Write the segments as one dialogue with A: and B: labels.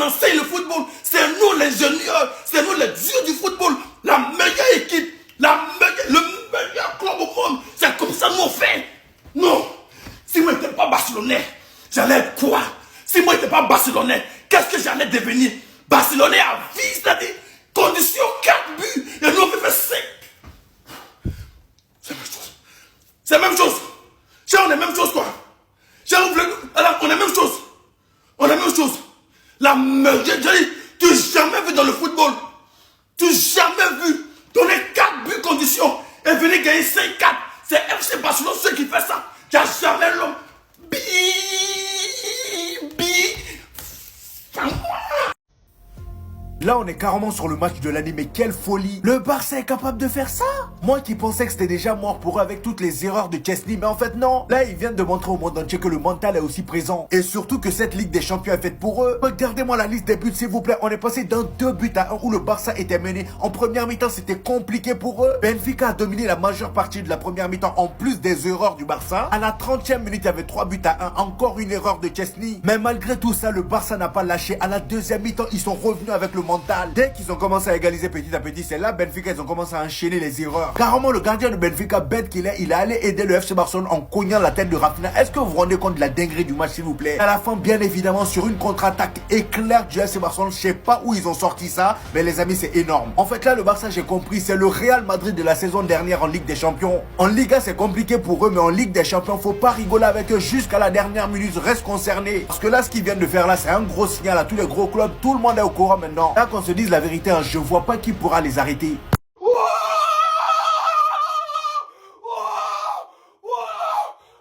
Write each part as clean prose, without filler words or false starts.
A: enseigne le football. C'est nous les ingénieurs, c'est nous les dieux du football. La meilleure équipe, le meilleur club au monde. C'est comme ça que nous on fait. Non. Si moi je n'étais pas barcelonais, j'allais être quoi? Si moi je n'étais pas barcelonais, qu'est-ce que j'allais devenir? Barcelonais à vie, c'est-à-dire condition 4 buts. Et nous on fait 5. C'est la même chose. C'est la même chose. On est la même chose quoi. On est la même chose. On est la même chose. La meilleure, tu n'as jamais vu dans le football. Tu n'as jamais vu donner 4 buts conditions et venir gagner 5-4. C'est FC Barcelone ceux qui fait ça. Tu n'as jamais l'homme.
B: Là, on est carrément sur le match de l'année, mais quelle folie! Le Barça est capable de faire ça? Moi qui pensais que c'était déjà mort pour eux avec toutes les erreurs de Chesney, mais en fait non. Là, ils viennent de montrer au monde entier que le mental est aussi présent. Et surtout que cette Ligue des Champions est faite pour eux. Regardez-moi la liste des buts, s'il vous plaît. On est passé d'un 2-1 où le Barça était mené. En première mi-temps, c'était compliqué pour eux. Benfica a dominé la majeure partie de la première mi-temps, en plus des erreurs du Barça. À la 30e minute, il y avait 3-1. Encore une erreur de Chesney. Mais malgré tout ça, le Barça n'a pas lâché. À la deuxième mi-temps, ils sont revenus avec le mental. Dès qu'ils ont commencé à égaliser petit à petit, c'est là Benfica, ils ont commencé à enchaîner les erreurs. Carrément, le gardien de Benfica, bête qu'il est, il est allé aider le FC Barcelone en cognant la tête de Rafinha. Est-ce que vous vous rendez compte de la dinguerie du match, s'il vous plaît? À la fin, bien évidemment, sur une contre-attaque éclair du FC Barcelone, je sais pas où ils ont sorti ça, mais les amis, c'est énorme. En fait, là, le Barça, j'ai compris, c'est le Real Madrid de la saison dernière en Ligue des Champions. En Liga, c'est compliqué pour eux, mais en Ligue des Champions, faut pas rigoler avec eux jusqu'à la dernière minute, reste concerné. Parce que là, ce qu'ils viennent de faire là, c'est un gros signal à tous les gros clubs. Tout le monde est au courant maintenant. Là, qu'on se dise la vérité, hein, je vois pas qui pourra les arrêter.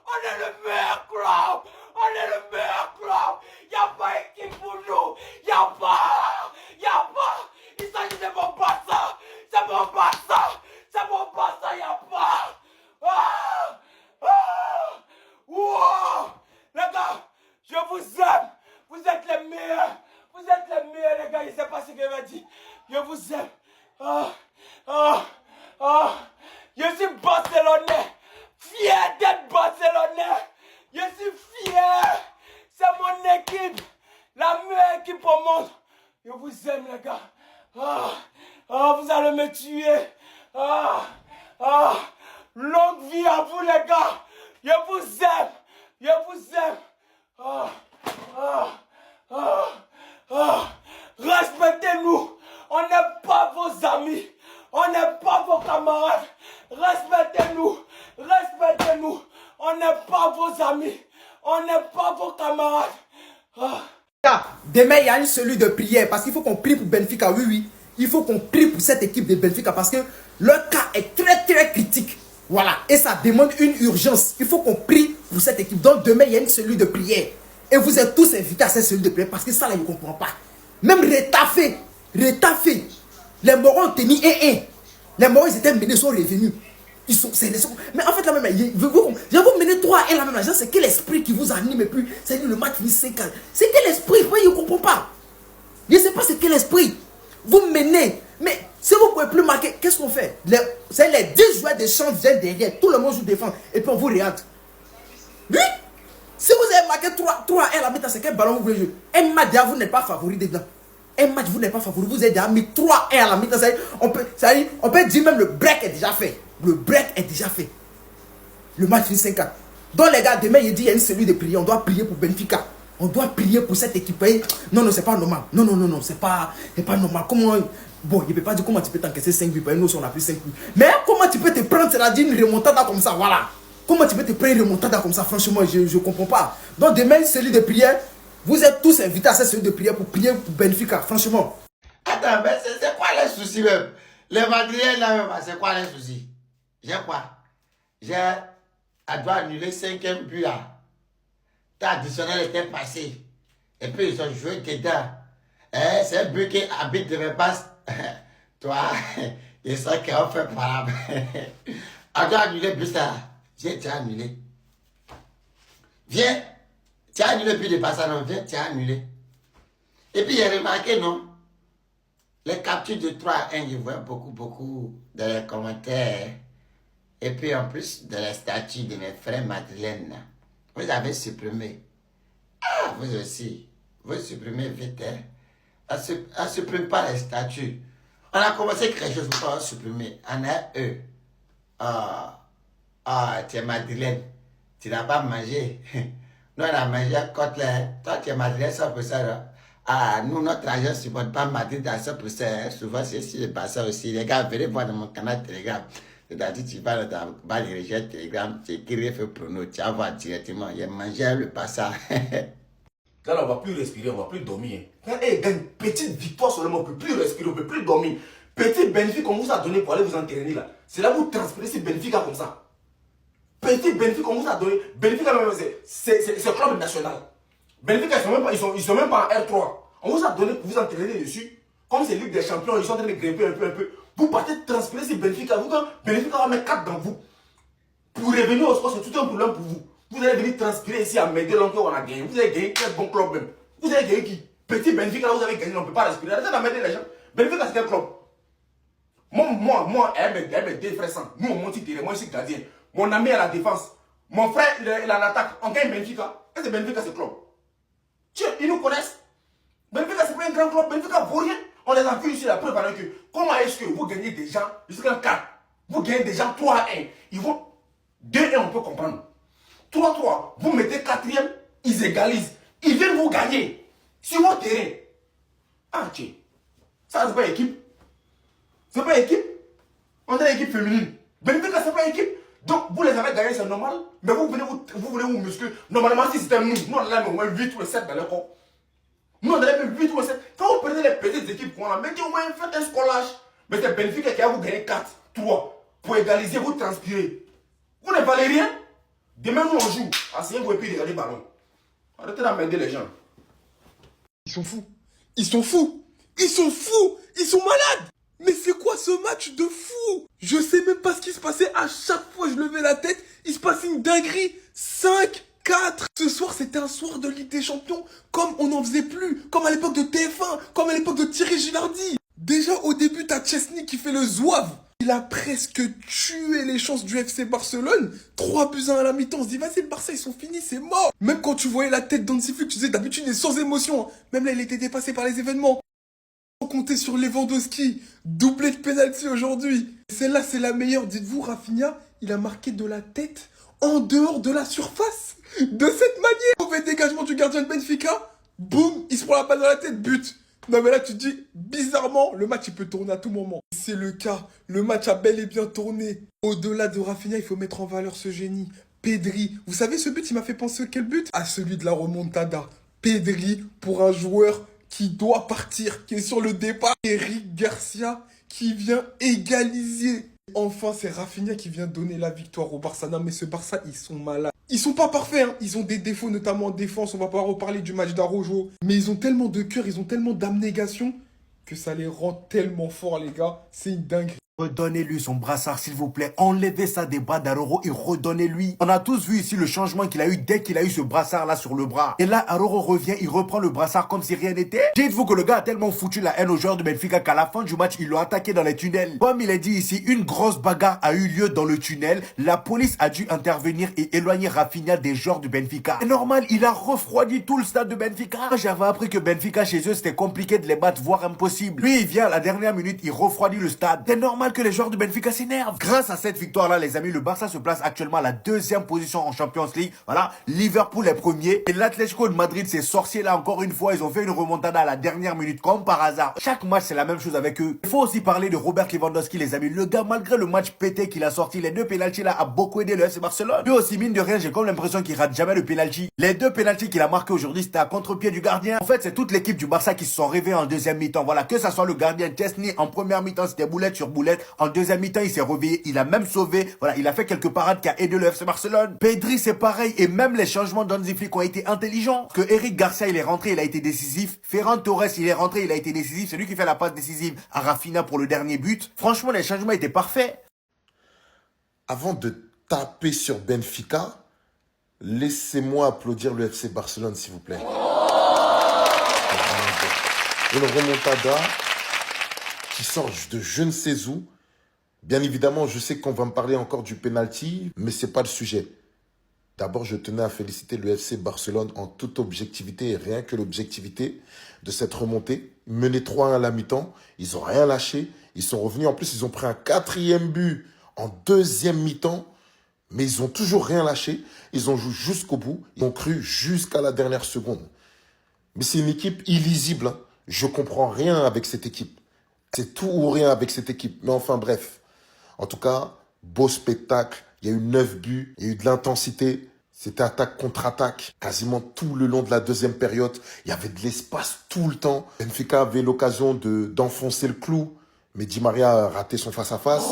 A: On est le meilleur club. On est le meilleur club. Y'a pas équipe pour nous. Y'a pas. Il s'agit de mon Barça. C'est mon Barça. C'est mon Barça. Y'a pas. Les gars, je vous aime. Vous êtes les meilleurs. Vous êtes les meilleurs, les gars. Il ne sait pas ce qu'il m'a dit. Je vous aime. Je suis barcelonais. Fier d'être barcelonais. Je suis fier. C'est mon équipe. La meilleure équipe au monde. Je vous aime, les gars. Vous allez me tuer. Longue vie à vous, les gars. Je vous aime. Je vous aime. Respectez-nous. On n'est pas vos amis. On n'est pas vos camarades. Respectez-nous. Respectez-nous. On n'est pas vos amis. On n'est pas vos camarades.
C: Demain, il y a une cellule de prière parce qu'il faut qu'on prie pour Benfica. Oui, oui. Il faut qu'on prie pour cette équipe de Benfica parce que leur cas est très, très critique. Voilà. Et ça demande une urgence. Il faut qu'on prie pour cette équipe. Donc, demain, il y a une cellule de prière. Et vous êtes tous invités à cette cellule de prière parce que ça, là, je ne comprends pas. Même Rétafé. Les morons ont tenu 1-1. Les morons, ils étaient menés, ils sont revenus. Mais en fait, là même, vous menez 3-1 là même. C'est quel esprit qui vous anime et puis c'est le match finit 5-4. C'est quel esprit? Moi, je ne comprends pas. Je ne sais pas c'est quel esprit. Vous menez. Mais si vous ne pouvez plus marquer, qu'est-ce qu'on fait? C'est les 10 joueurs de champ viennent derrière. Tout le monde joue défense. Et puis on vous regarde. Oui? Si vous avez marqué 3-1 la mi-temps, c'est quel ballon vous voulez jouer? Un match, vous n'êtes pas favori dedans. Un match, vous n'êtes pas favori. Vous avez déjà mis 3-1 à la mi-temps. On peut dire même le break est déjà fait. Le break est déjà fait. Le match finit 5-4. Donc les gars, demain, il dit il y a une cellule de prière. On doit prier pour Benfica. On doit prier pour cette équipe. Non, c'est pas normal. Non, c'est pas normal. Comment... Bon, il ne peut pas dire comment tu peux t'encaisser 5 buts. Nous, on a pris 5 buts. Mais comment tu peux te prendre, c'est-à-dire une remontada comme ça, voilà. Comment tu peux te prendre une remontada comme ça, franchement, je ne comprends pas. Donc demain, une cellule de prière. Vous êtes tous invités à cette cellule de prière pour prier pour Benfica, franchement.
D: Attends, mais c'est quoi les soucis même? Les Madriens là même, c'est quoi les soucis? J'ai quoi? Elle doit annuler 5e but là. Ta additionnel était passé. Et puis ils ont joué dedans. C'est un but qui habite de mes passes. Toi, ils sont qui ont fait par là. Elle doit annuler le but là. J'ai annulé. Viens. Tu as annulé le but de passage, non? Viens, tu as annulé. Et puis j'ai remarqué, non? Les captures de 3-1, je vois beaucoup dans les commentaires. Et puis en plus, dans les statuts de mes frères madrilènes, vous avez supprimé. Ah, vous aussi. Vous supprimez vite, hein? On ne supprime pas les statuts. On a commencé quelque chose pour supprimer. On a eux. Tu es madrilène. Tu n'as pas mangé. Nous, on a mangé côtelette. Toi, tu es madrilène 100%. Nous, notre argent ne supporte pas Madrid à 100%. Souvent, c'est ici le Barça aussi. Les gars, venez voir dans mon canal Telegram. C'est-à-dire, tu vas dans ta barre de recherche Telegram, tu écris fait prono, tu vas voir directement. Il a mangé le Barça.
A: Là, on ne va plus respirer, on ne va plus dormir. Hey, gagne petite victoire seulement, on ne peut plus respirer, on ne peut plus dormir. Petit bénéfice qu'on vous a donné pour aller vous entraîner là. C'est là où vous transpirez ces bénéfices comme ça. Petit bénéfice qu'on vous a donné. Bénéfice, c'est club national. Bénéfice, ils sont même pas en R3. On vous a donné pour vous entraîner dessus. Comme c'est Ligue des Champions, ils sont en train de grimper un peu. Vous partez transpirer ces bénéfices là. Vous, quand bénéfice va mettre 4 dans vous. Pour revenir au sport, c'est tout un problème pour vous. Vous allez venir transpirer ici à m'aider l'encore on a gagné. Vous avez gagné quel bon club même. Vous avez gagné qui? Petit Benfica, là, vous avez gagné, on ne peut pas respirer. Arrêtez d'amener les gens. Benfica, c'est quel club? Moi, elle me défressant. Nous, on monte terrain. Moi, je suis gardien. Mon ami à la défense. Mon frère, il est en attaque. On gagne Benfica. Et c'est Benfica, c'est club. Tiens, ils nous connaissent. Benfica, c'est pas un grand club. Benfica vaut rien. On les a vu ici, la preuve que comment est-ce que vous gagnez des gens jusqu'à 4? Vous gagnez des gens 3-1. Ils vont 2-1, on peut comprendre. 3-3, vous mettez 4e, ils égalisent. Ils viennent vous gagner sur votre terrain. Ah, tiens. Ça, c'est pas équipe. C'est pas équipe. On est équipe féminine. Benfica, c'est pas équipe. Donc, vous les avez gagnés, c'est normal. Mais vous voulez vous muscler. Normalement, si c'était nous, on allait au moins 8 ou 7 dans le corps. Nous, on allait même 8 ou 7. Quand vous prenez les petites équipes qu'on a, mettez au moins, faites un scolage. Mais c'est Benfica qui a vous gagné 4, 3. Pour égaliser, vous transpirez. Vous ne valez rien. Demain, nous, on joue. Asseyez-vous et puis regardez le ballon. Arrêtez d'emmerder les gens.
E: Ils sont fous. Ils sont fous. Ils sont fous. Ils sont malades. Mais c'est quoi ce match de fou? Je sais même pas ce qui se passait. À chaque fois je levais la tête, il se passait une dinguerie. 5-4. Ce soir, c'était un soir de Ligue des Champions comme on n'en faisait plus. Comme à l'époque de TF1. Comme à l'époque de Thierry Gilardi. Déjà, au début, t'as Chesney qui fait le zouave. Il a presque tué les chances du FC Barcelone. 3-1 à la mi-temps. On se dit, vas-y, le Barça, ils sont finis, c'est mort. Même quand tu voyais la tête d'Hansi Flick, tu disais, d'habitude, il est sans émotion. Même là, il était dépassé par les événements. On comptait sur Lewandowski. Doublé de pénalty aujourd'hui. Celle-là, c'est la meilleure. Dites-vous, Rafinha, il a marqué de la tête en dehors de la surface. De cette manière. Mauvais dégagement du gardien de Benfica. Boum, il se prend la balle dans la tête, but. Non mais là tu te dis, bizarrement, le match il peut tourner à tout moment. C'est le cas, le match a bel et bien tourné. Au-delà de Rafinha, il faut mettre en valeur ce génie. Pedri, vous savez ce but il m'a fait penser quel but? À celui de la remontada. Pedri pour un joueur qui doit partir, qui est sur le départ. Eric Garcia qui vient égaliser. Enfin c'est Rafinha qui vient donner la victoire au Barça. Non mais ce Barça ils sont malades. Ils sont pas parfaits, hein. Ils ont des défauts, notamment en défense. On va pas reparler du match d'Araujo. Mais ils ont tellement de cœur, ils ont tellement d'abnégation que ça les rend tellement forts, les gars. C'est une dinguerie.
B: Redonnez-lui son brassard, s'il vous plaît. Enlevez ça des bras d'Aroro et redonnez-lui. On a tous vu ici le changement qu'il a eu dès qu'il a eu ce brassard-là sur le bras. Et là, Aroro revient, il reprend le brassard comme si rien n'était. Dites-vous que le gars a tellement foutu la haine aux joueurs de Benfica qu'à la fin du match, ils l'ont attaqué dans les tunnels. Comme il est dit ici, une grosse bagarre a eu lieu dans le tunnel. La police a dû intervenir et éloigner Rafinha des joueurs de Benfica. C'est normal, il a refroidi tout le stade de Benfica. J'avais appris que Benfica chez eux, c'était compliqué de les battre, voire impossible. Lui, il vient à la dernière minute, il refroidit le stade. C'est normal que les joueurs de Benfica s'énervent. Grâce à cette victoire-là, les amis, le Barça se place actuellement à la 2e position en Champions League. Voilà, Liverpool est premier. Et l'Atlético de Madrid, ces sorciers-là, encore une fois, ils ont fait une remontada à la dernière minute, comme par hasard. Chaque match, c'est la même chose avec eux. Il faut aussi parler de Robert Lewandowski, les amis. Le gars, malgré le match pété qu'il a sorti, les 2 pénaltys là, a beaucoup aidé le FC Barcelone. Lui aussi, mine de rien, j'ai comme l'impression qu'il rate jamais le pénalty. Les 2 pénaltys qu'il a marqué aujourd'hui, c'était à contre-pied du gardien. En fait, c'est toute l'équipe du Barça qui se sont réveillés en deuxième mi-temps. Voilà, que ça soit le gardien Chesney en première mi-temps, c'était boulette sur boulette. En deuxième mi-temps, il s'est réveillé, il a même sauvé. Voilà, il a fait quelques parades qui a aidé le FC Barcelone. Pedri, c'est pareil. Et même les changements d'Hansi Flick ont été intelligents. Que Eric Garcia, il est rentré, il a été décisif. Ferran Torres, il est rentré, il a été décisif. C'est lui qui fait la passe décisive à Rafinha pour le dernier but. Franchement, les changements étaient parfaits.
F: Avant de taper sur Benfica, laissez-moi applaudir le FC Barcelone, s'il vous plaît. Une remontada qui sort de je ne sais où. Bien évidemment, je sais qu'on va me parler encore du penalty, mais ce n'est pas le sujet. D'abord, je tenais à féliciter le FC Barcelone en toute objectivité et rien que l'objectivité de cette remontée. Menés 3-1 à la mi-temps, ils n'ont rien lâché. Ils sont revenus. En plus, ils ont pris un 4e but en 2e mi-temps. Mais ils n'ont toujours rien lâché. Ils ont joué jusqu'au bout. Ils ont cru jusqu'à la dernière seconde. Mais c'est une équipe illisible. Hein. Je comprends rien avec cette équipe. C'est tout ou rien avec cette équipe. Mais enfin, bref. En tout cas, beau spectacle. Il y a eu 9 buts. Il y a eu de l'intensité. C'était attaque contre attaque. Quasiment tout le long de la 2e période. Il y avait de l'espace tout le temps. Benfica avait l'occasion d'enfoncer le clou. Mais Di Maria a raté son face-à-face.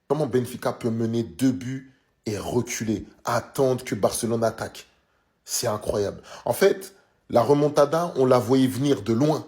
F: Comment Benfica peut mener 2 buts et reculer, attendre que Barcelone attaque? C'est incroyable. En fait, la remontada, on la voyait venir de loin.